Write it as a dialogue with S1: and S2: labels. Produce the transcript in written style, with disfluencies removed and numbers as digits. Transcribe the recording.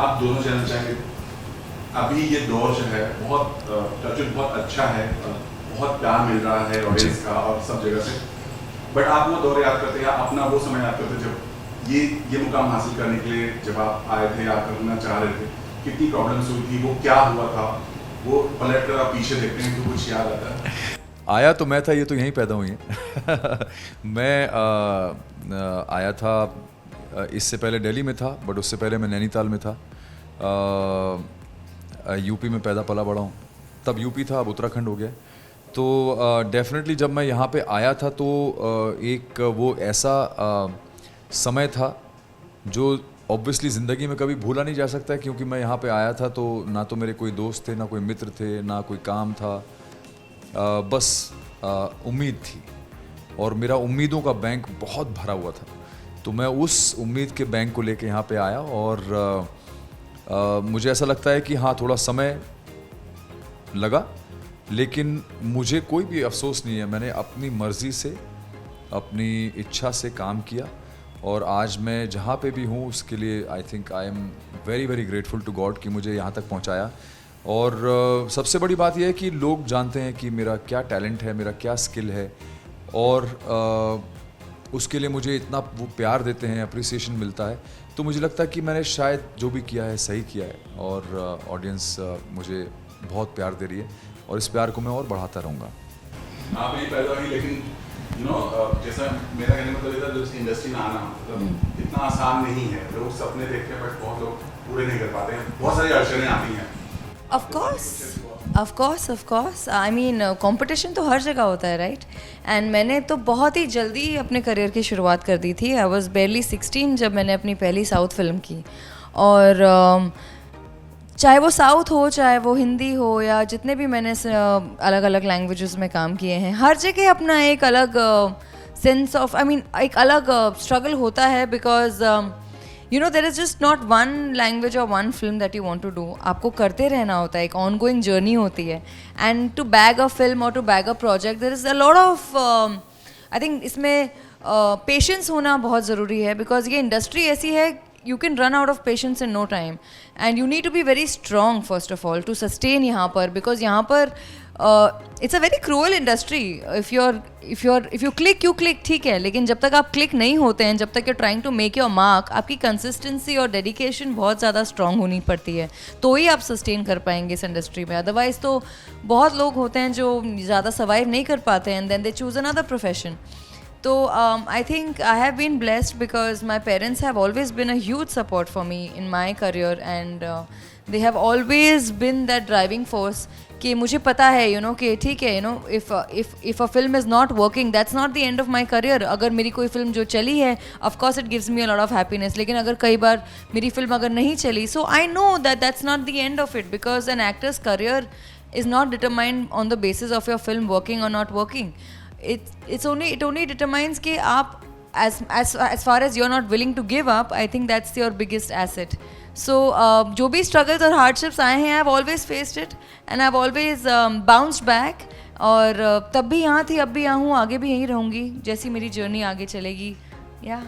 S1: आप दोनों जानना चाहेंगे, अभी ये दौर जो है बहुत टचवुड बहुत अच्छा है, बहुत प्यार मिल रहा है ऑडियंस का और सब जगह से, बट आप वो दौर याद करते हैं, अपना वो समय याद करते जब ये मुकाम हासिल करने के लिए जब आप आए थे, आप करना चाह रहे थे, कितनी प्रॉब्लम्स हुई थी, वो क्या हुआ था, वो पलट कर आप पीछे देखते हैं तो कुछ याद आता है?
S2: आया तो मैं था, ये तो यहीं पैदा हुई है मैं आया था, इससे पहले दिल्ली में था, बट उससे पहले मैं नैनीताल में था। यूपी में पैदा पला बड़ा हूँ, तब यूपी था, अब उत्तराखंड हो गया। तो डेफिनेटली जब मैं यहाँ पे आया था तो एक वो ऐसा समय था जो ऑब्वियसली ज़िंदगी में कभी भूला नहीं जा सकता है, क्योंकि मैं यहाँ पे आया था तो ना तो मेरे कोई दोस्त थे, ना कोई मित्र थे, ना कोई काम था, बस उम्मीद थी, और मेरा उम्मीदों का बैंक बहुत भरा हुआ था। तो मैं उस उम्मीद के बैंक को लेके यहाँ पे आया, और मुझे ऐसा लगता है कि हाँ, थोड़ा समय लगा, लेकिन मुझे कोई भी अफसोस नहीं है। मैंने अपनी मर्ज़ी से, अपनी इच्छा से काम किया, और आज मैं जहाँ पे भी हूँ उसके लिए I think I am very very grateful to God कि मुझे यहाँ तक पहुँचाया। और सबसे बड़ी बात यह है कि लोग जानते हैं कि मेरा क्या टैलेंट है, मेरा क्या स्किल है, और उसके लिए मुझे इतना वो प्यार देते हैं, अप्रिसिएशन मिलता है। तो मुझे लगता है कि मैंने शायद जो भी किया है सही किया है, और ऑडियंस मुझे बहुत प्यार दे रही है, और इस प्यार को मैं और बढ़ाता रहूँगा।
S1: आप नहीं पैदा हुई, लेकिन जैसा मेरा कहने का मतलब ये था, जो इंडस्ट्री में आना मतलब इतना आसान नहीं है। लोग सपने देखते हैं बट बहुत लोग पूरे नहीं कर पाते हैं, बहुत सारी अड़चनें आती हैं।
S3: Of course I mean competition तो हर जगह होता है, राइट? एंड मैंने तो बहुत ही जल्दी अपने करियर की शुरुआत कर दी थी। आई वॉज बेरली 16 जब मैंने अपनी पहली साउथ फिल्म की, और चाहे वो साउथ हो, चाहे वो हिंदी हो, या जितने भी मैंने अलग अलग लैंग्वेजेस में काम किए हैं, हर जगह अपना एक अलग सेंस ऑफ एक अलग स्ट्रगल होता है, because there is just not one language और one film that you want to do. आपको करते रहना होता है, एक ऑन गोइंग जर्नी होती है। And to bag a film और to bag a project, there is a lot of I think इसमें पेशेंस होना बहुत ज़रूरी है, बिकॉज ये इंडस्ट्री ऐसी है, you can run out of patience in no time, and you need to be very strong first of all to sustain यहाँ पर, because यहाँ पर it's a very cruel industry. if you click, you click, ठीक है, लेकिन जब तक आप क्लिक नहीं होते हैं, जब तक you're trying to make your mark, आपकी कंसिस्टेंसी और डेडिकेशन बहुत ज़्यादा स्ट्रांग होनी पड़ती है, तो ही आप सस्टेन कर पाएंगे इस इंडस्ट्री में। अदरवाइज तो बहुत लोग होते हैं जो ज़्यादा सर्वाइव नहीं कर पाते हैं, and then they choose another profession. So I think I have been blessed because my parents have always been a huge support for me in my career, and they have always been that driving force कि मुझे पता है कि ठीक है, if a film is not working, that's not the end of my career. अगर मेरी कोई फिल्म जो चली है, of course it gives me a lot of happiness, लेकिन अगर कई बार मेरी फिल्म अगर नहीं चली, so I know that that's not the end of it, because an actor's career is not determined on the basis of your film working or not working. It only determines कि आप as far as you're not willing to give up, I think that's your biggest asset. So जो भी struggles और hardships आए हैं, I've always faced it and I've always bounced back, और तब भी यहाँ थी, अब भी यहाँ हूँ, आगे भी यहीं रहूँगी, जैसी मेरी जर्नी आगे चलेगी। Yeah.